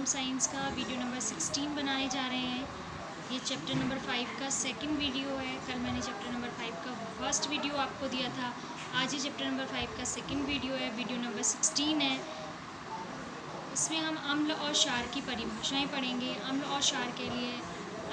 Home science का video number 16 बनाए जा रहे हैं। ये चैप्टर नंबर 5 का सेकंड वीडियो है। कल मैंने चैप्टर नंबर 5 का फर्स्ट वीडियो आपको दिया था। आज ये चैप्टर नंबर 5 का सेकंड वीडियो है, वीडियो नंबर 16 है। इसमें हम अम्ल और क्षार की परिभाषाएं पढ़ेंगे। अम्ल और क्षार के लिए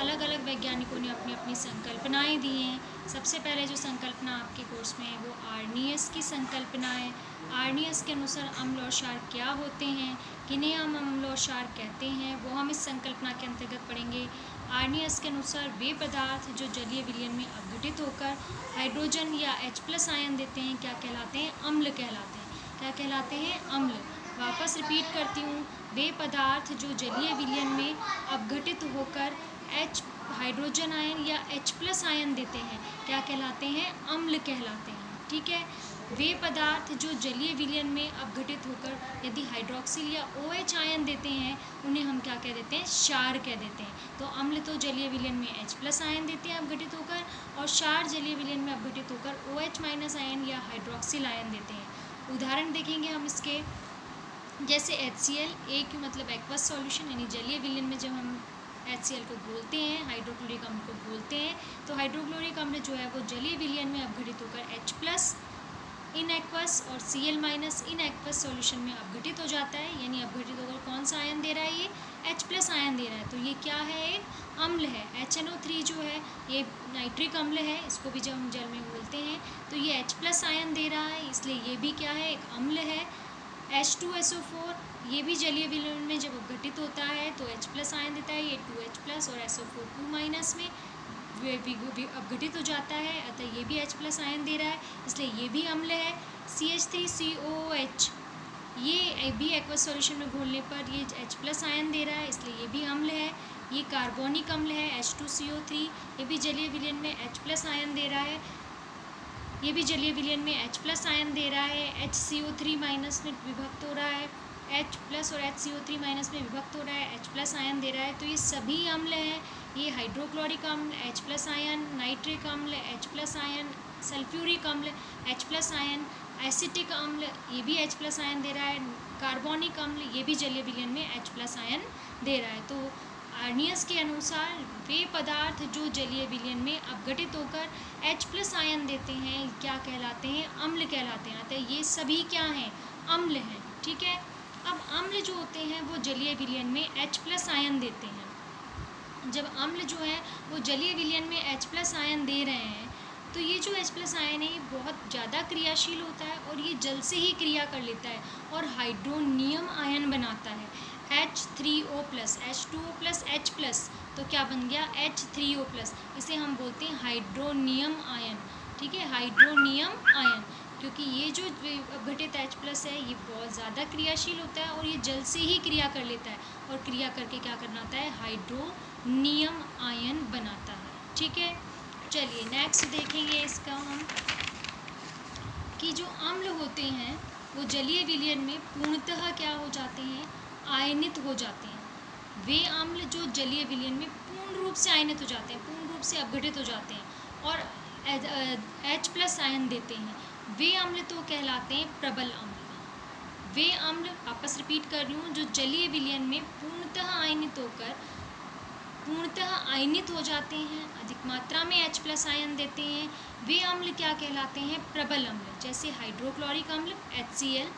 अलग अलग वैज्ञानिकों ने अपनी अपनी संकल्पनाएं दी हैं। सबसे पहले जो संकल्पना आपके कोर्स में है वो आर्नियस की संकल्पना है। आर्नियस के अनुसार अम्ल और क्षार क्या होते हैं, किन्हें हम अम्ल और क्षार कहते हैं, वो हम इस संकल्पना के अंतर्गत पढ़ेंगे। आर्नियस के अनुसार वे पदार्थ जो जलीय विलयन में अपघटित होकर हाइड्रोजन या H+ आयन देते हैं क्या कहलाते हैं? अम्ल कहलाते हैं। क्या कहलाते हैं? अम्ल। वापस रिपीट करती हूँ, वे पदार्थ जो जलीय विलयन में अपघटित होकर हाइड्रोजन आयन या H+ आयन देते हैं क्या कहलाते हैं? अम्ल कहलाते हैं। ठीक है। वे पदार्थ जो जलीय विलयन में अपघटित होकर यदि हाइड्रोक्सिल या OH आयन देते हैं उन्हें हम क्या कह देते हैं? क्षार कह देते हैं। तो अम्ल तो जलीय विलयन में H+ आयन देते हैं अपघटित होकर, और क्षार जलीय विलयन में अपघटित होकर OH- आयन या हाइड्रोक्सिल आयन देते हैं। उदाहरण देखेंगे हम इसके, जैसे HCl, A की मतलब एक्वस सॉल्यूशन, यानी जलीय विलयन में जब हम HCl को घोलते हैं, हाइड्रोक्लोरिक अम्ल को घोलते हैं, तो हाइड्रोक्लोरिक अम्ल जो है वो जलीय विलयन में अपघटित होकर H+ इन एक्वस और Cl- इन एक्वस सॉल्यूशन में अपघटित हो जाता है। यानी अपघटित होकर कौन सा आयन दे रहा है? ये H+ आयन दे रहा है। तो ये क्या है? एक अम्ल है। HNO3 जो है ये नाइट्रिक अम्ल है। इसको भी जब हम जल में घोलते हैं तो ये H+ आयन दे रहा है, इसलिए ये भी क्या है? एक अम्ल है। H2SO4 ये भी जलीय विलयन में जब अपघटित होता है तो H+ आयन देता है। ये 2H+ और SO4 2- में अपघटित हो जाता है, अतः ये भी H+ आयन दे रहा है, इसलिए ये भी अम्ल है। CH3COOH ये भी एक्वस सॉल्यूशन में घोलने पर ये H+ आयन दे रहा है, इसलिए ये भी अम्ल है। ये कार्बोनिक अम्ल है H2CO3, ये भी जलीय विलयन में H+ आयन दे रहा है। ये भी जलीय विलयन में H+ आयन दे रहा है। HCO3- में विभक्त हो रहा है, H+ और HCO3- में विभक्त हो रहा है, H+ आयन दे रहा है। तो ये सभी अम्ल हैं। ये हाइड्रोक्लोरिक अम्ल H+ आयन, नाइट्रिक अम्ल H+ आयन, सल्फ्यूरिक अम्ल H+ आयन, एसिटिक अम्ल ये भी H+ आयन दे रहा है, कार्बोनिक अम्ल ये भी जलीय विलयन में H+ आयन दे रहा है। तो आर्नियस के अनुसार वे पदार्थ जो जलीय विलयन में अपघटित होकर H+ आयन देते हैं क्या कहलाते हैं? अम्ल कहलाते हैं। अतः ये सभी क्या हैं? अम्ल हैं। ठीक है। अब अम्ल जो होते हैं वो जलीय विलयन में H+ आयन देते हैं। जब अम्ल जो है वो जलीय विलयन में H+ आयन दे रहे हैं तो ये जो H+ आयन है ये बहुत ज़्यादा क्रियाशील होता है और ये जल से ही क्रिया कर लेता है और हाइड्रोनियम आयन बनाता है। H3O+, H2O+, H+, तो क्या बन गया? H3O+। इसे हम बोलते हैं हाइड्रोनियम आयन। ठीक है, हाइड्रोनियम आयन, क्योंकि ये जो अपघटित H+ है ये बहुत ज़्यादा क्रियाशील होता है और ये जल से ही क्रिया कर लेता है और क्रिया करके क्या करना है? हाइड्रोनियम आयन बनाता है। ठीक है। चलिए नेक्स्ट देखेंगे इसका हम, कि जो अम्ल होते हैं वो जलीय विलयन में पूर्णतः क्या हो जाते हैं? आयनित हो जाते हैं। वे अम्ल जो जलीय विलयन में पूर्ण रूप से आयनित हो जाते हैं, पूर्ण रूप से अपघटित हो जाते हैं और H+ आयन देते हैं, वे अम्ल तो कहलाते हैं प्रबल अम्ल। वे अम्ल, वापस रिपीट कर रही हूँ, जो जलीय विलयन में पूर्णतः आयनित होकर पूर्णतः आयनित हो जाते हैं, अधिक मात्रा में H+ आयन देते हैं, वे अम्ल क्या कहलाते हैं? प्रबल अम्ल। जैसे हाइड्रोक्लोरिक अम्ल HCl,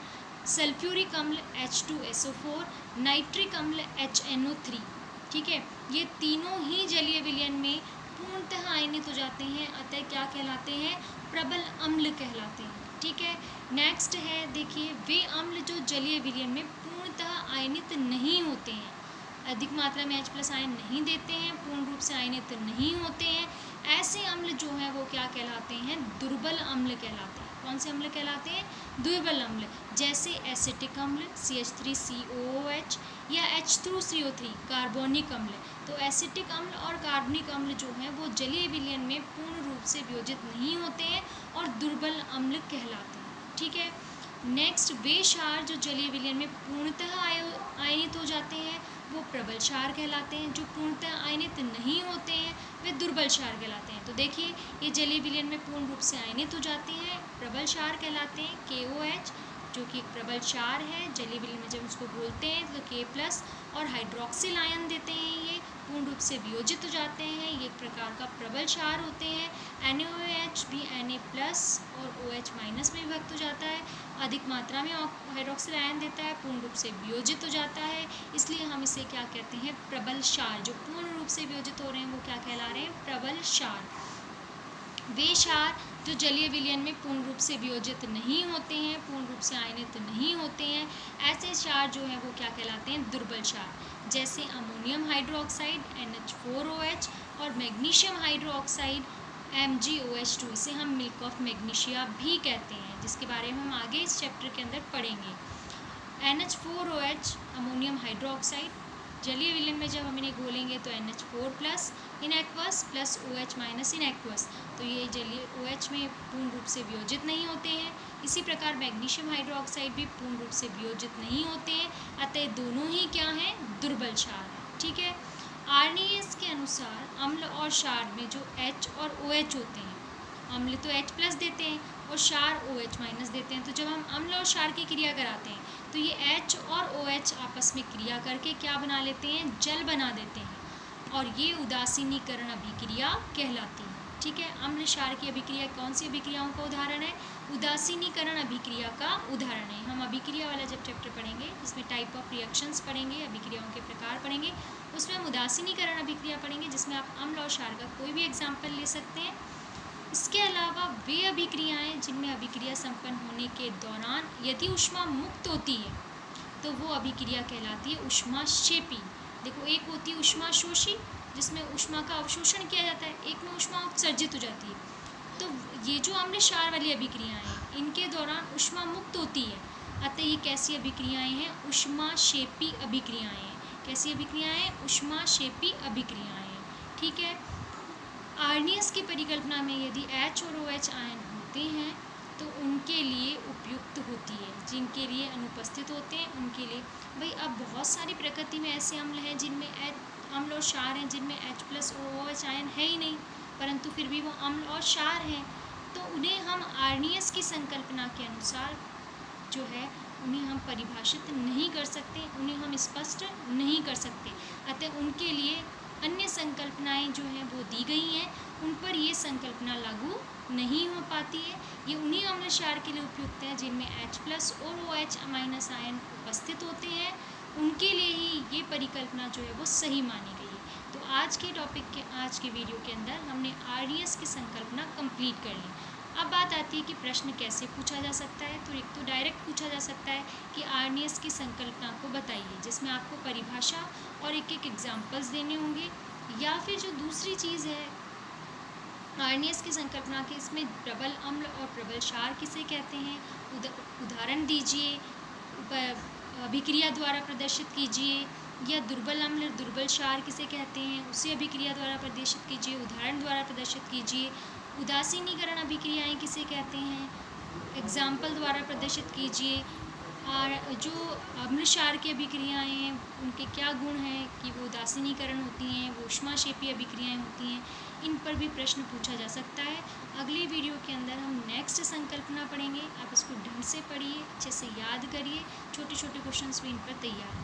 सल्फ्यूरिक अम्ल H2SO4, नाइट्रिक अम्ल HNO3। ठीक है, ये तीनों ही जलीय विलयन में पूर्णतः आयनित हो जाते हैं, अतः क्या कहलाते हैं? प्रबल अम्ल कहलाते हैं। ठीक है। नेक्स्ट है, देखिए, वे अम्ल जो जलीय विलयन में पूर्णतः आयनित नहीं होते हैं, अधिक मात्रा में H+ आयन नहीं देते हैं, पूर्ण रूप से आयनित नहीं होते हैं, ऐसे अम्ल जो हैं वो क्या कहलाते हैं? दुर्बल अम्ल कहलाते हैं। कौन से अम्ल कहलाते हैं? दुर्बल अम्ल। जैसे एसिटिक अम्ल CH3COOH या H2CO3 कार्बोनिक अम्ल। तो एसिटिक अम्ल और कार्बनिक अम्ल जो हैं वो जलीय विलयन में पूर्ण रूप से वियोजित नहीं होते हैं और दुर्बल अम्ल कहलाते हैं। ठीक है। नेक्स्ट, वे क्षार जो जलीय विलयन में पूर्णतः आयनित हो जाते हैं वो प्रबल क्षार कहलाते हैं। जो पूर्णतः आयनित नहीं होते हैं वे दुर्बल क्षार कहलाते हैं। तो देखिए, ये जलीय विलयन में पूर्ण रूप से आयनित हो जाते हैं, प्रबल क्षार कहलाते हैं, KOH, जो कि एक प्रबल क्षार है। जलीय विलयन में जब उसको बोलते हैं तो K+ और हाइड्रोक्सिल आयन देते हैं, ये पूर्ण रूप से वियोजित हो जाते हैं, ये एक प्रकार का प्रबल क्षार होते हैं। NaOH भी Na+ और OH- में विभक्त हो जाता है, अधिक मात्रा में हाइड्रोक्सिल आयन देता है, पूर्ण रूप से वियोजित हो जाता है, इसलिए हम इसे क्या कहते हैं, प्रबल क्षार। जो पूर्ण रूप से वियोजित हो रहे हैं वो क्या कहला रहे हैं, प्रबल क्षार। वे क्षार जो जलीय विलयन में पूर्ण रूप से वियोजित नहीं होते हैं, पूर्ण रूप से आयनित नहीं होते हैं, ऐसे क्षार जो है वो क्या कहलाते हैं, दुर्बल क्षार। जैसे अमोनियम हाइड्रोक्साइड NH4OH और मैग्नीशियम हाइड्रोक्साइड MgOH2, इसे हम मिल्क ऑफ मैग्नीशिया भी कहते हैं, जिसके बारे में हम आगे इस चैप्टर के अंदर पढ़ेंगे। NH4OH अमोनियम हाइड्रोक्साइड जलीय विलयन में जब हम इन्हें घोलेंगे तो NH4+ in aqueous plus OH- in aqueous, तो ये जलीय OH में पूर्ण रूप से वियोजित नहीं होते हैं। इसी प्रकार मैग्नीशियम हाइड्रोक्साइड भी पूर्ण रूप से वियोजित नहीं होते हैं, अतः दोनों ही क्या हैं, दुर्बल क्षार हैं। ठीक है। आर्नीएस के अनुसार अम्ल और क्षार में जो H और OH होते हैं, अम्ल तो H+ देते हैं और क्षार OH- देते हैं, तो जब हम अम्ल और क्षार की क्रिया कराते हैं तो ये H और OH आपस में क्रिया करके क्या बना लेते हैं, जल बना देते हैं, और ये उदासीनीकरण अभिक्रिया कहलाती है। ठीक है। अम्ल क्षार की अभिक्रिया कौन सी अभिक्रियाओं का उदाहरण है, उदासीनीकरण अभिक्रिया का उदाहरण है। हम अभिक्रिया वाला जब चैप्टर पढ़ेंगे, जिसमें टाइप ऑफ रिएक्शंस पढ़ेंगे, अभिक्रियाओं के प्रकार पढ़ेंगे, उसमें हम उदासीनीकरण अभिक्रिया पढ़ेंगे, जिसमें आप अम्ल और क्षार का कोई भी एग्जाम्पल ले सकते हैं। इसके अलावा वे अभिक्रियाएं जिनमें अभिक्रिया संपन्न होने के दौरान यदि ऊष्मा मुक्त होती है तो वो अभिक्रिया कहलाती है ऊष्माक्षेपी। देखो, एक होती है ऊष्माशोषी जिसमें ऊष्मा का अवशोषण किया जाता है, एक में ऊष्मा उत्सर्जित हो जाती है। तो ये जो अम्ल क्षार वाली अभिक्रियाएं हैं, इनके दौरान ऊष्मा मुक्त होती है, अतः ये कैसी अभिक्रियाएं हैं, ऊष्माक्षेपी अभिक्रियाएं हैं। कैसी अभिक्रियाएं, ऊष्माक्षेपी अभिक्रियाएं हैं। ठीक है। आर्नीयस की परिकल्पना में यदि H और OH आयन होते हैं तो उनके लिए उपयुक्त होती है, जिनके लिए अनुपस्थित होते हैं उनके लिए। भाई, अब बहुत सारी प्रकृति में ऐसे अम्ल हैं जिनमें अम्ल और क्षार हैं जिनमें H+ और OH आयन है ही नहीं, परंतु फिर भी वो अम्ल और क्षार हैं, तो उन्हें हम आर्नीयस की संकल्पना के अनुसार जो है उन्हें हम परिभाषित नहीं कर सकते, उन्हें हम स्पष्ट नहीं कर सकते, अतः उनके लिए अन्य संकल्पनाएं जो हैं वो दी गई हैं, उन पर ये संकल्पना लागू नहीं हो पाती है। ये उन्हीं अम्ल क्षार के लिए उपयुक्त है जिनमें H+ और OH- आयन उपस्थित होते हैं, उनके लिए ही ये परिकल्पना जो है वो सही मानी गई है। तो आज के वीडियो के अंदर हमने आर्नीयस की संकल्पना कंप्लीट कर ली। अब बात आती है कि प्रश्न कैसे पूछा जा सकता है। तो एक तो डायरेक्ट पूछा जा सकता है कि आर्नीयस की संकल्पना को बताइए, जिसमें आपको परिभाषा और एक एक एग्जाम्पल्स देने होंगे, या फिर जो दूसरी चीज़ है आर्नीयस की संकल्पना के, इसमें प्रबल अम्ल और प्रबल क्षार किसे कहते हैं, उदाहरण दीजिए, अभिक्रिया द्वारा प्रदर्शित कीजिए, या दुर्बल अम्ल दुर्बल क्षार किसे कहते हैं उसे अभिक्रिया द्वारा प्रदर्शित कीजिए, उदाहरण द्वारा प्रदर्शित कीजिए। उदासीनीकरण अभिक्रियाएं किसे कहते हैं, एग्जाम्पल द्वारा प्रदर्शित कीजिए। और जो अम्ल क्षार की अभिक्रियाएं हैं उनके क्या गुण हैं कि वो उदासीनीकरण होती हैं, वो ऊष्माक्षेपी अभिक्रियाएं होती हैं, इन पर भी प्रश्न पूछा जा सकता है। अगली वीडियो के अंदर हम नेक्स्ट संकल्पना पढ़ेंगे। आप इसको ढंग से पढ़िए, अच्छे से याद करिए, छोटे छोटे क्वेश्चंस भी इन पर तैयार